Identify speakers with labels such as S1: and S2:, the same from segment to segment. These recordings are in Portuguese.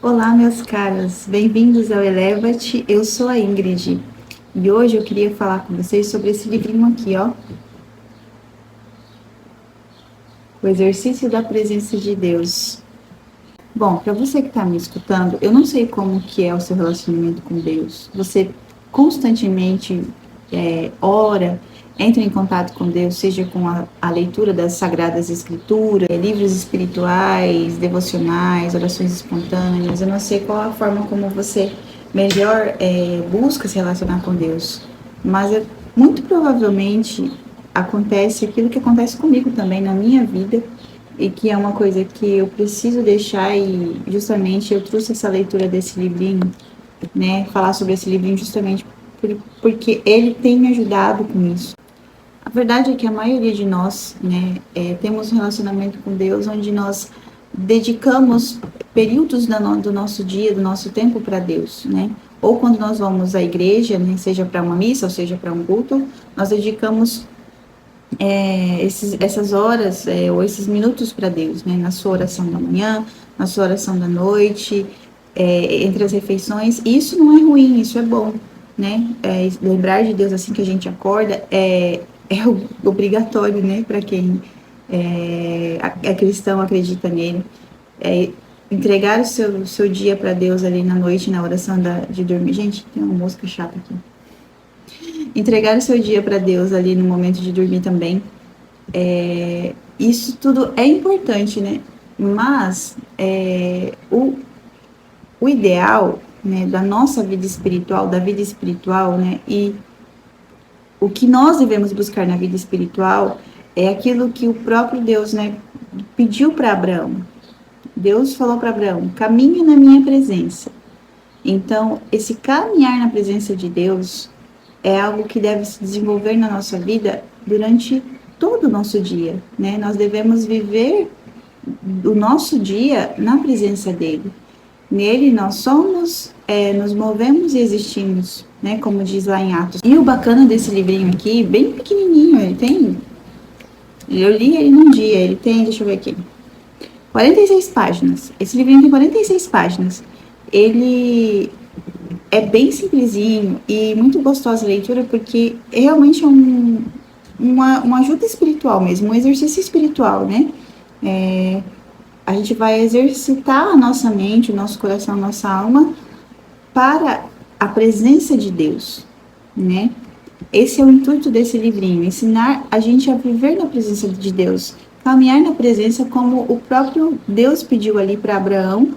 S1: Olá, meus caros, bem-vindos ao Eleva-te, eu sou a Ingrid e hoje eu queria falar com vocês sobre esse livrinho aqui, ó, O Exercício da Presença de Deus. Bom, para você que está me escutando, eu não sei como que é o seu relacionamento com Deus. Você constantemente ora, entra em contato com Deus, seja com a leitura das Sagradas Escrituras, livros espirituais, devocionais, orações espontâneas. Eu não sei qual a forma como você melhor busca se relacionar com Deus, mas muito provavelmente acontece aquilo que acontece comigo também na minha vida, e que é uma coisa que eu preciso deixar, e justamente eu trouxe essa leitura desse livrinho, né, falar sobre esse livrinho justamente porque ele tem me ajudado com isso. A verdade é que a maioria de nós, né, temos um relacionamento com Deus onde nós dedicamos períodos do nosso dia, do nosso tempo para Deus, né? Ou quando nós vamos à igreja, né, seja para uma missa ou seja para um culto, nós dedicamos essas horas ou esses minutos para Deus, né? Na sua oração da manhã, na sua oração da noite, entre as refeições. E isso não é ruim, isso é bom, né? Lembrar de Deus assim que a gente acorda é obrigatório, né? Para quem é cristão, acredita nele. Entregar o seu dia para Deus ali na noite, na oração de dormir. Gente, tem uma música chata aqui. Entregar o seu dia para Deus ali no momento de dormir também. Isso tudo é importante, né? Mas o ideal, né, da nossa vida espiritual, né, e o que nós devemos buscar na vida espiritual é aquilo que o próprio Deus, né, pediu para Abraão. Deus falou para Abraão: caminhe na minha presença. Então, esse caminhar na presença de Deus é algo que deve se desenvolver na nossa vida durante todo o nosso dia, né? Nós devemos viver o nosso dia na presença dele. Nele nós somos, nos movemos e existimos, né? Como diz lá em Atos. E o bacana desse livrinho aqui, bem pequenininho, eu li ele num dia, ele tem, deixa eu ver aqui, 46 páginas. Esse livrinho tem 46 páginas. Ele é bem simplesinho e muito gostosa a leitura, porque realmente é uma ajuda espiritual mesmo, um exercício espiritual, né? A gente vai exercitar a nossa mente, o nosso coração, a nossa alma para a presença de Deus, né? Esse é o intuito desse livrinho, ensinar a gente a viver na presença de Deus, caminhar na presença como o próprio Deus pediu ali para Abraão,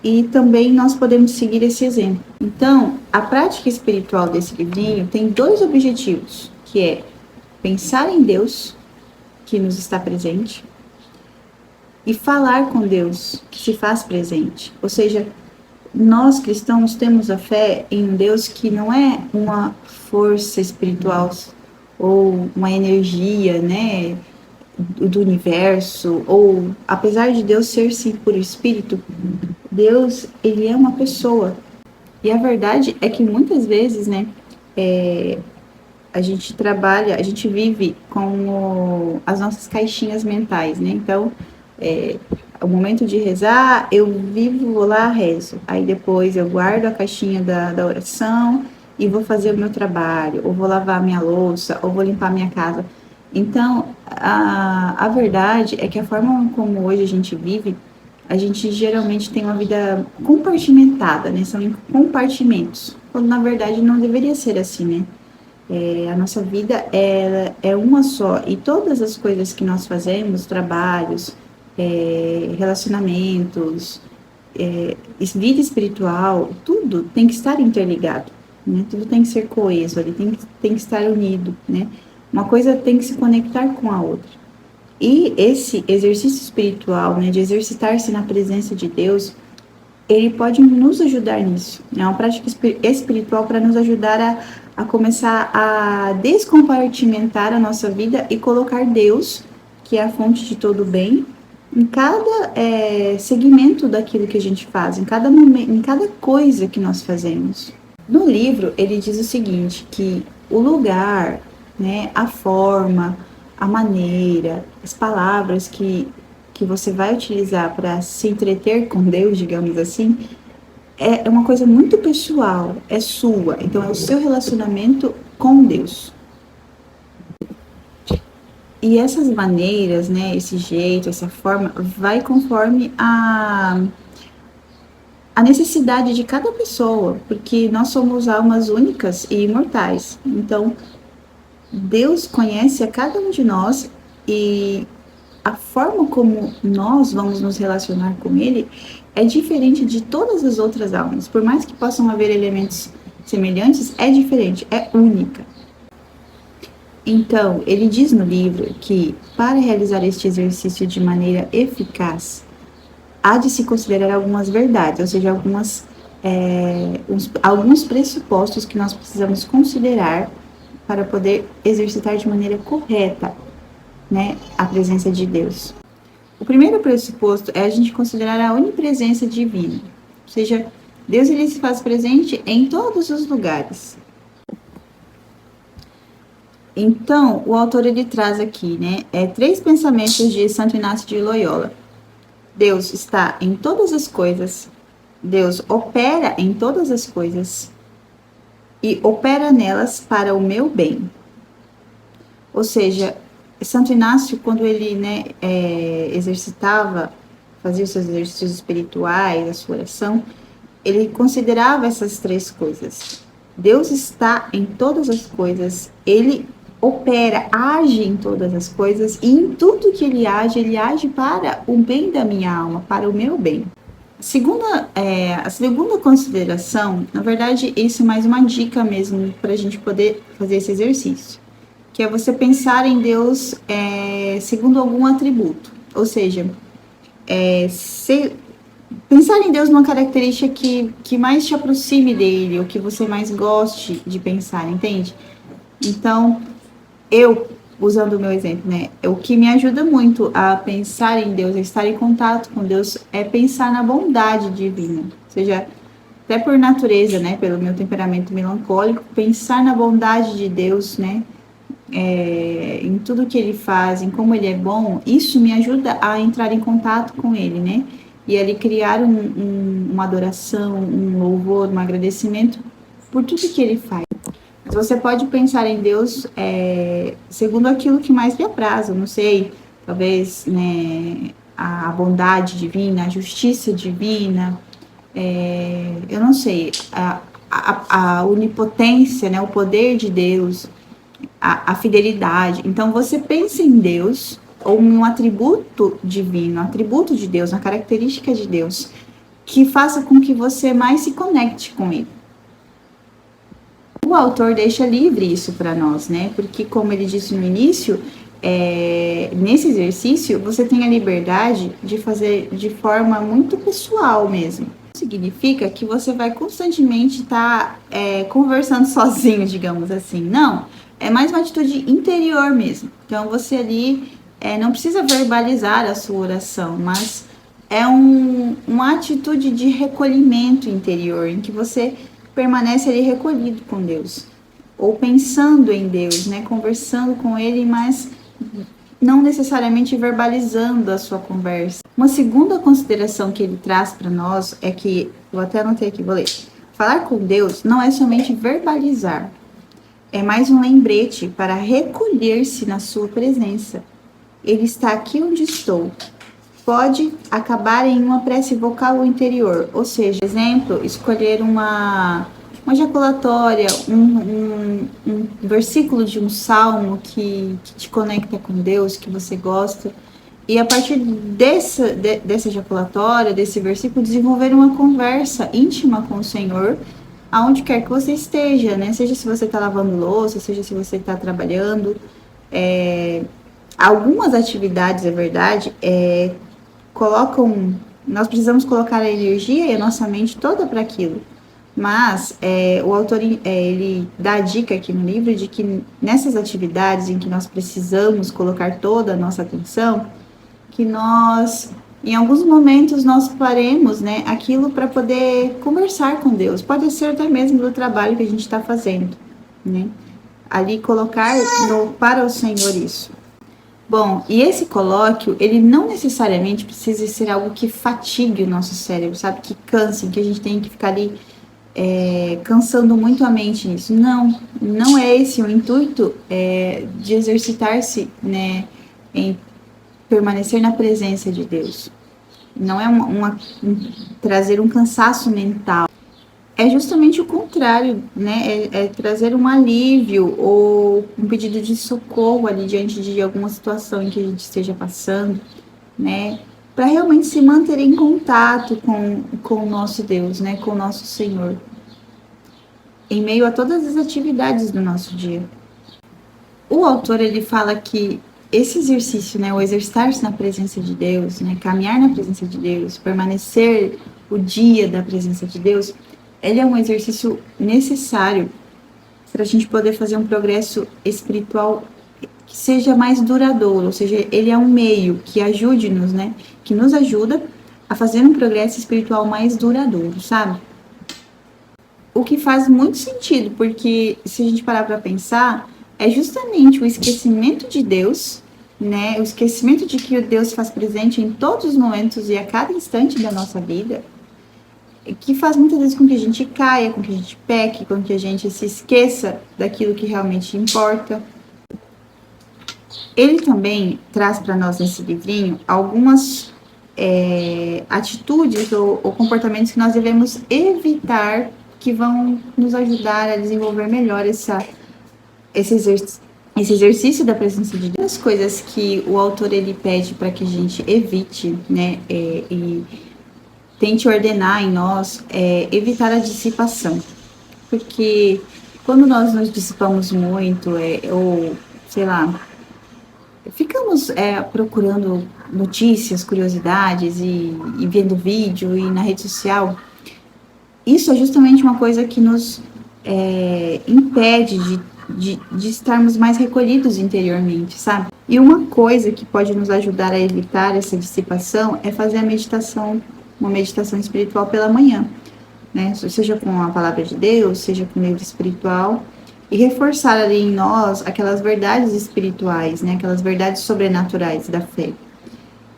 S1: e também nós podemos seguir esse exemplo. Então, a prática espiritual desse livrinho tem dois objetivos, que é pensar em Deus, que nos está presente, e falar com Deus, que se faz presente. Ou seja, nós cristãos temos a fé em um Deus que não é uma força espiritual ou uma energia, né, do universo, ou apesar de Deus ser sim por espírito, Deus, ele é uma pessoa. E a verdade é que muitas vezes, né, a gente trabalha, a gente vive com as nossas caixinhas mentais, né? Então, o momento de rezar, eu vivo, vou lá, rezo. Aí depois eu guardo a caixinha da oração e vou fazer o meu trabalho, ou vou lavar minha louça, ou vou limpar minha casa. Então, a verdade é que a forma como hoje a gente vive, a gente geralmente tem uma vida compartimentada, né? São em compartimentos, quando na verdade não deveria ser assim, né? A nossa vida é uma só, e todas as coisas que nós fazemos, trabalhos, relacionamentos, vida espiritual, tudo tem que estar interligado, né? Tudo tem que ser coeso, ali tem que estar unido, né? Uma coisa tem que se conectar com a outra. E esse exercício espiritual, né, de exercitar-se na presença de Deus, ele pode nos ajudar nisso. É uma prática espiritual para nos ajudar a começar a descompartimentar a nossa vida e colocar Deus, que é a fonte de todo bem, em cada segmento daquilo que a gente faz, em cada momento, em cada coisa que nós fazemos. No livro, ele diz o seguinte, que o lugar, né, a forma, a maneira, as palavras que você vai utilizar para se entreter com Deus, digamos assim, é uma coisa muito pessoal, é sua. Então, é o seu relacionamento com Deus. E essas maneiras, né, esse jeito, essa forma, vai conforme a necessidade de cada pessoa, porque nós somos almas únicas e imortais. Então, Deus conhece a cada um de nós e a forma como nós vamos nos relacionar com Ele é diferente de todas as outras almas. Por mais que possam haver elementos semelhantes, é diferente, é única. Então, ele diz no livro que, para realizar este exercício de maneira eficaz, há de se considerar algumas verdades, ou seja, alguns pressupostos que nós precisamos considerar para poder exercitar de maneira correta, né, a presença de Deus. O primeiro pressuposto é a gente considerar a onipresença divina, ou seja, Deus ele se faz presente em todos os lugares. Então, o autor ele traz aqui, né, 3 pensamentos de Santo Inácio de Loyola. Deus está em todas as coisas, Deus opera em todas as coisas e opera nelas para o meu bem. Ou seja, Santo Inácio, quando ele, né, fazia os seus exercícios espirituais, a sua oração, ele considerava essas 3 coisas. Deus está em todas as coisas, ele opera, age em todas as coisas, e em tudo que ele age para o bem da minha alma, para o meu bem. A segunda consideração, na verdade, isso é mais uma dica mesmo para a gente poder fazer esse exercício, que é você pensar em Deus segundo algum atributo, ou seja, pensar em Deus numa característica que mais te aproxime dele, ou que você mais goste de pensar, entende? Então, usando o meu exemplo, né? O que me ajuda muito a pensar em Deus, a estar em contato com Deus, é pensar na bondade divina. Ou seja, até por natureza, né? Pelo meu temperamento melancólico, pensar na bondade de Deus, né? Em tudo que ele faz, em como ele é bom, isso me ajuda a entrar em contato com ele, né? E ele criar uma adoração, um louvor, um agradecimento por tudo que ele faz. Você pode pensar em Deus segundo aquilo que mais lhe apraz, eu não sei, talvez, né, a bondade divina, a justiça divina, eu não sei, a onipotência, né, o poder de Deus, a fidelidade. Então, você pensa em Deus ou um atributo divino, um atributo de Deus, uma característica de Deus, que faça com que você mais se conecte com ele. O autor deixa livre isso para nós, né? Porque, como ele disse no início, nesse exercício, você tem a liberdade de fazer de forma muito pessoal mesmo. Significa que você vai constantemente estar conversando sozinho, digamos assim. Não, é mais uma atitude interior mesmo. Então, você ali não precisa verbalizar a sua oração, mas é uma atitude de recolhimento interior, em que você permanece ali recolhido com Deus, ou pensando em Deus, né, conversando com Ele, mas não necessariamente verbalizando a sua conversa. Uma segunda consideração que ele traz para nós é que, eu até anotei aqui, vou ler, falar com Deus não é somente verbalizar, é mais um lembrete para recolher-se na sua presença. Ele está aqui onde estou. Pode acabar em uma prece vocal interior, ou seja, por exemplo, escolher uma ejaculatória, um versículo de um salmo que te conecta com Deus, que você gosta, e a partir dessa ejaculatória, desse versículo, desenvolver uma conversa íntima com o Senhor, aonde quer que você esteja, né? Seja se você está lavando louça, seja se você está trabalhando. Algumas atividades, é verdade, nós precisamos colocar a energia e a nossa mente toda para aquilo. Mas o autor ele dá a dica aqui no livro de que nessas atividades em que nós precisamos colocar toda a nossa atenção, que nós, em alguns momentos, nós paremos, né, aquilo para poder conversar com Deus. Pode ser até mesmo do trabalho que a gente está fazendo, né? Ali colocar para o Senhor isso. Bom, e esse colóquio, ele não necessariamente precisa ser algo que fatigue o nosso cérebro, sabe? Que canse, que a gente tem que ficar ali cansando muito a mente nisso. Não, não é esse o intuito de exercitar-se, né, em permanecer na presença de Deus. Não é trazer um cansaço mental. É justamente o contrário, né? É trazer um alívio ou um pedido de socorro ali diante de alguma situação em que a gente esteja passando, né? Para realmente se manter em contato com o nosso Deus, né? Com o nosso Senhor, em meio a todas as atividades do nosso dia. O autor, ele fala que esse exercício, né? O exercitar-se na presença de Deus, né? Caminhar na presença de Deus, permanecer o dia da presença de Deus, ele é um exercício necessário para a gente poder fazer um progresso espiritual que seja mais duradouro, ou seja, ele é um meio que ajude-nos, né? Que nos ajuda a fazer um progresso espiritual mais duradouro, sabe? O que faz muito sentido, porque se a gente parar para pensar, é justamente o esquecimento de Deus, né? O esquecimento de que o Deus faz presente em todos os momentos e a cada instante da nossa vida, que faz muitas vezes com que a gente caia, com que a gente peque, com que a gente se esqueça daquilo que realmente importa. Ele também traz para nós nesse livrinho algumas atitudes ou comportamentos que nós devemos evitar, que vão nos ajudar a desenvolver melhor esse exercício da presença de Deus. As coisas que o autor ele pede para que a gente evite, né, e tente ordenar em nós, evitar a dissipação. Porque quando nós nos dissipamos muito, ou sei lá, ficamos procurando notícias, curiosidades e vendo vídeo e na rede social, isso é justamente uma coisa que nos impede de estarmos mais recolhidos interiormente, sabe? E uma coisa que pode nos ajudar a evitar essa dissipação é fazer a meditação, uma meditação espiritual pela manhã, né? Seja com a palavra de Deus, seja com o livro espiritual, e reforçar ali em nós aquelas verdades espirituais, né? Aquelas verdades sobrenaturais da fé.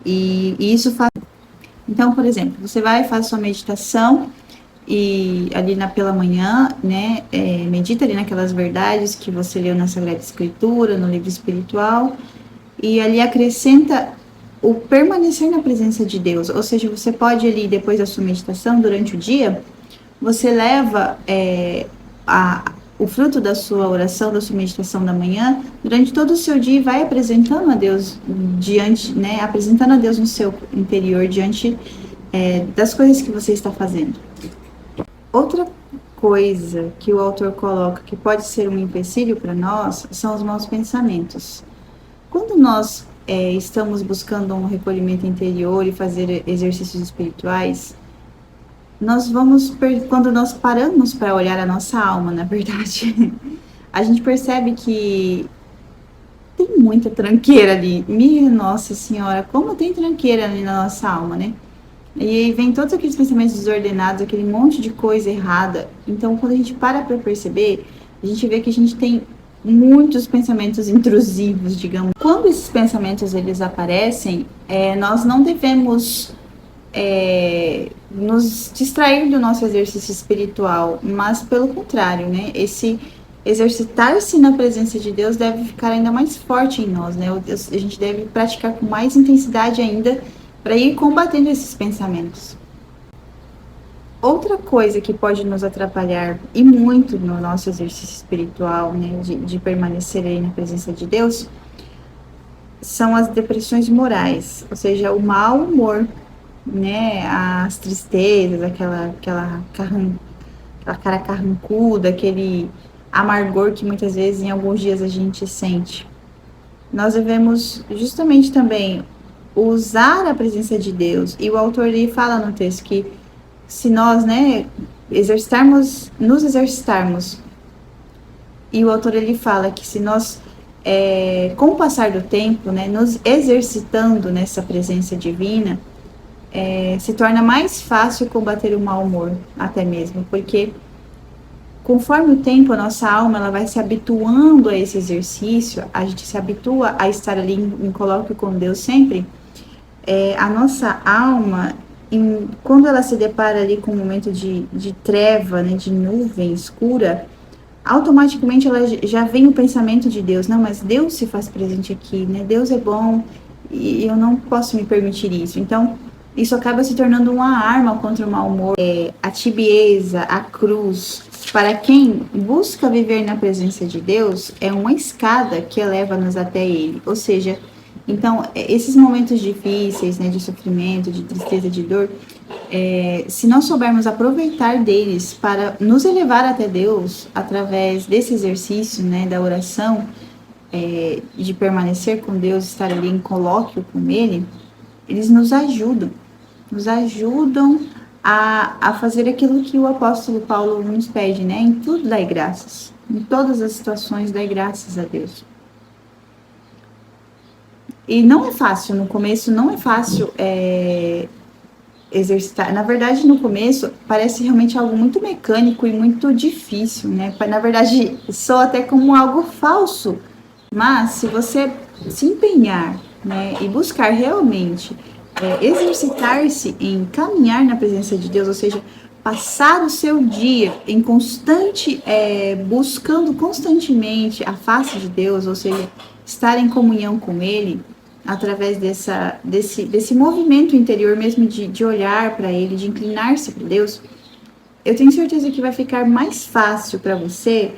S1: E isso faz. Então, por exemplo, você vai e faz sua meditação e ali pela manhã, né, medita ali naquelas verdades que você leu na Sagrada Escritura, no livro espiritual, e ali acrescenta o permanecer na presença de Deus. Ou seja, você pode ali, depois da sua meditação, durante o dia, você leva o fruto da sua oração, da sua meditação da manhã, durante todo o seu dia, e vai apresentando a Deus diante, né, apresentando a Deus no seu interior, diante das coisas que você está fazendo. Outra coisa que o autor coloca que pode ser um empecilho para nós são os maus pensamentos. Quando nós estamos buscando um recolhimento interior e fazer exercícios espirituais, quando nós paramos para olhar a nossa alma, na verdade, a gente percebe que tem muita tranqueira ali. Minha Nossa Senhora, como tem tranqueira ali na nossa alma, né? E aí vem todos aqueles pensamentos desordenados, aquele monte de coisa errada. Então, quando a gente para perceber, a gente vê que a gente tem muitos pensamentos intrusivos, digamos. Quando esses pensamentos eles aparecem, nós não devemos nos distrair do nosso exercício espiritual, mas pelo contrário, né? Esse exercitar-se na presença de Deus deve ficar ainda mais forte em nós, né? A gente deve praticar com mais intensidade ainda para ir combatendo esses pensamentos. Outra coisa que pode nos atrapalhar e muito no nosso exercício espiritual, né, de permanecer aí na presença de Deus, são as depressões morais, ou seja, o mau humor, né, as tristezas, aquela cara carrancuda, aquele amargor que muitas vezes em alguns dias a gente sente. Nós devemos justamente também usar a presença de Deus, e o autor ele fala no texto que se nós, né, nos exercitarmos, e o autor ele fala que se nós, com o passar do tempo, né, nos exercitando nessa presença divina, se torna mais fácil combater o mau humor, até mesmo, porque conforme o tempo, a nossa alma ela vai se habituando a esse exercício, a gente se habitua a estar ali em colóquio com Deus sempre, a nossa alma, quando ela se depara ali com um momento de treva, né, de nuvem escura, automaticamente ela já vem o pensamento de Deus, não, mas Deus se faz presente aqui, né? Deus é bom e eu não posso me permitir isso. Então, isso acaba se tornando uma arma contra o mau humor. A tibieza, a cruz, para quem busca viver na presença de Deus, é uma escada que eleva-nos até Ele. Ou seja, então, esses momentos difíceis, né, de sofrimento, de tristeza, de dor, se nós soubermos aproveitar deles para nos elevar até Deus, através desse exercício, né, da oração, de permanecer com Deus, estar ali em colóquio com Ele, eles nos ajudam a fazer aquilo que o apóstolo Paulo nos pede, né, em tudo dai graças, em todas as situações dai graças a Deus. E não é fácil, no começo não é fácil exercitar. Na verdade, no começo, parece realmente algo muito mecânico e muito difícil, né? Na verdade, soa até como algo falso. Mas, se você se empenhar, né, e buscar realmente exercitar-se em caminhar na presença de Deus, ou seja, passar o seu dia em constante, buscando constantemente a face de Deus, ou seja, estar em comunhão com Ele, através desse movimento interior mesmo de olhar para Ele, de inclinar-se para Deus, eu tenho certeza que vai ficar mais fácil para você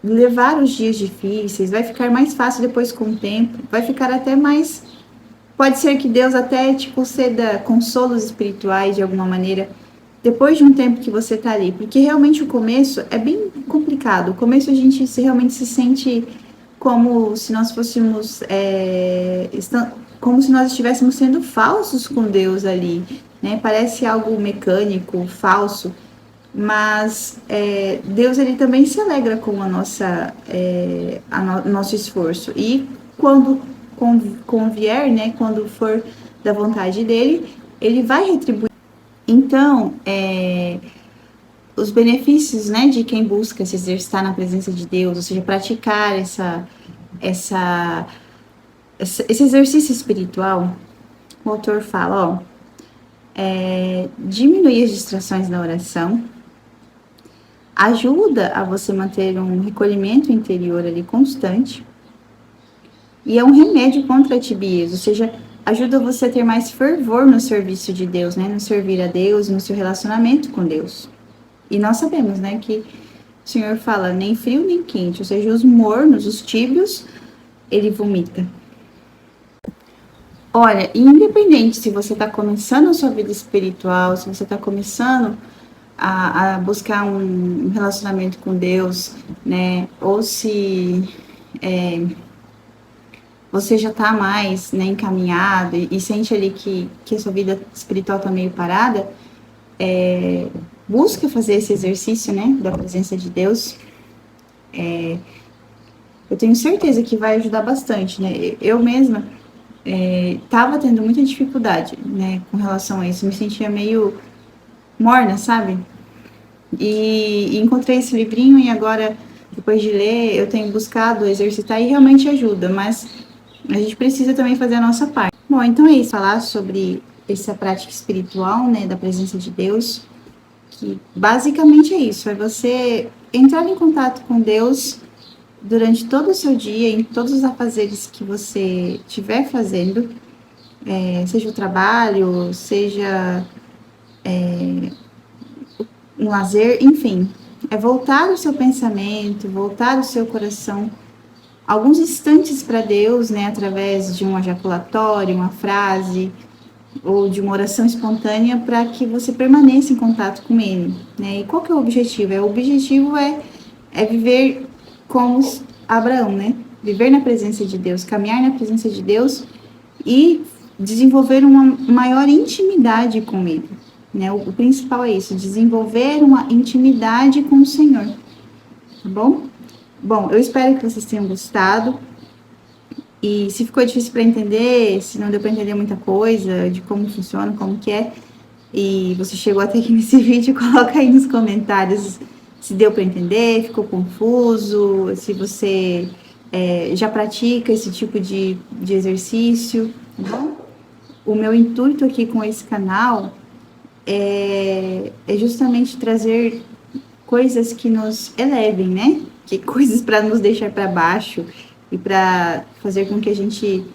S1: levar os dias difíceis, vai ficar mais fácil depois com o tempo, vai ficar até mais... Pode ser que Deus até te conceda consolos espirituais de alguma maneira, depois de um tempo que você tá ali, porque realmente o começo é bem complicado. O começo a gente realmente se sente como se nós fôssemos, como se nós estivéssemos sendo falsos com Deus ali, né? Parece algo mecânico, falso, mas Deus ele também se alegra com a nosso esforço. E quando convier, né? Quando for da vontade dele, ele vai retribuir. Então, os benefícios, né, de quem busca se exercitar na presença de Deus, ou seja, praticar esse exercício espiritual, o autor fala, diminuir as distrações da oração, ajuda a você manter um recolhimento interior ali constante, e é um remédio contra a tibieza, ou seja, ajuda você a ter mais fervor no serviço de Deus, né, no servir a Deus, no seu relacionamento com Deus. E nós sabemos, né, que o Senhor fala nem frio nem quente, ou seja, os mornos, os tíbios, ele vomita. Olha, independente se você está começando a sua vida espiritual, se você está começando a buscar um relacionamento com Deus, né, ou se você já está mais, né, encaminhado e sente ali que a sua vida espiritual está meio parada, busca fazer esse exercício, né, da presença de Deus. Eu tenho certeza que vai ajudar bastante, né? Eu mesma estava tendo muita dificuldade, né, com relação a isso. Me sentia meio morna, sabe? E encontrei esse livrinho e agora, depois de ler, eu tenho buscado exercitar e realmente ajuda, mas a gente precisa também fazer a nossa parte. Bom, então é isso, falar sobre essa prática espiritual, né, da presença de Deus, que basicamente é isso, é você entrar em contato com Deus durante todo o seu dia, em todos os afazeres que você estiver fazendo, seja o trabalho, seja um lazer, enfim, é voltar o seu pensamento, voltar o seu coração alguns instantes para Deus, né, através de um ejaculatório, uma frase, ou de uma oração espontânea, para que você permaneça em contato com Ele, né? E qual que é o objetivo? O objetivo é viver como Abraão, né? Viver na presença de Deus, caminhar na presença de Deus e desenvolver uma maior intimidade com Ele, né? O principal é isso, desenvolver uma intimidade com o Senhor, tá bom? Bom, eu espero que vocês tenham gostado. E se ficou difícil para entender, se não deu para entender muita coisa de como funciona, como que é, e você chegou até aqui nesse vídeo, coloca aí nos comentários se deu para entender, ficou confuso, se você já pratica esse tipo de exercício, tá bom? O meu intuito aqui com esse canal é justamente trazer coisas que nos elevem, né? Que coisas para nos deixar para baixo e para fazer com que a gente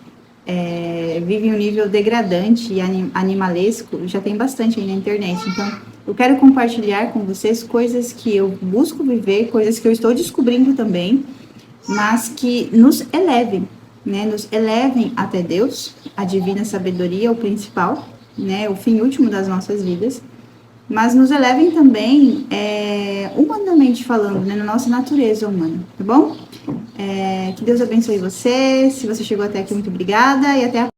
S1: vive em um nível degradante e animalesco, já tem bastante aí na internet. Então, eu quero compartilhar com vocês coisas que eu busco viver, coisas que eu estou descobrindo também, mas que nos elevem, né? Nos elevem até Deus, a divina sabedoria, o principal, né? O fim último das nossas vidas, mas nos elevem também, humanamente falando, né? Na nossa natureza humana, tá bom? Que Deus abençoe você. Se você chegou até aqui, muito obrigada e até a